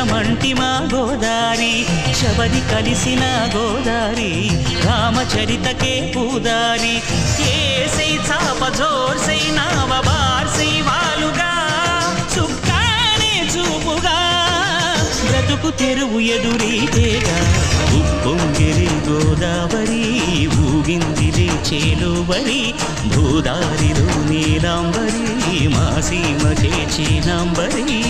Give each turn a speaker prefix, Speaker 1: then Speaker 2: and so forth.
Speaker 1: ఇద్దరమంటి మా గోదారి శబరి కలిసిన గోదారి రామచరితకే పూదారి ఏసై చాప జోర్సై నావ బార్సై వాలుగా సుక్కానే చూపుగా బ్రతుకు తెరువు ఎదురీతేగా ఉప్పొంగిరి గోదావరి ఊగిందిలే చేలోవరి భూదారిలో నీలాంబరి మా సీమకే చీనాంబరి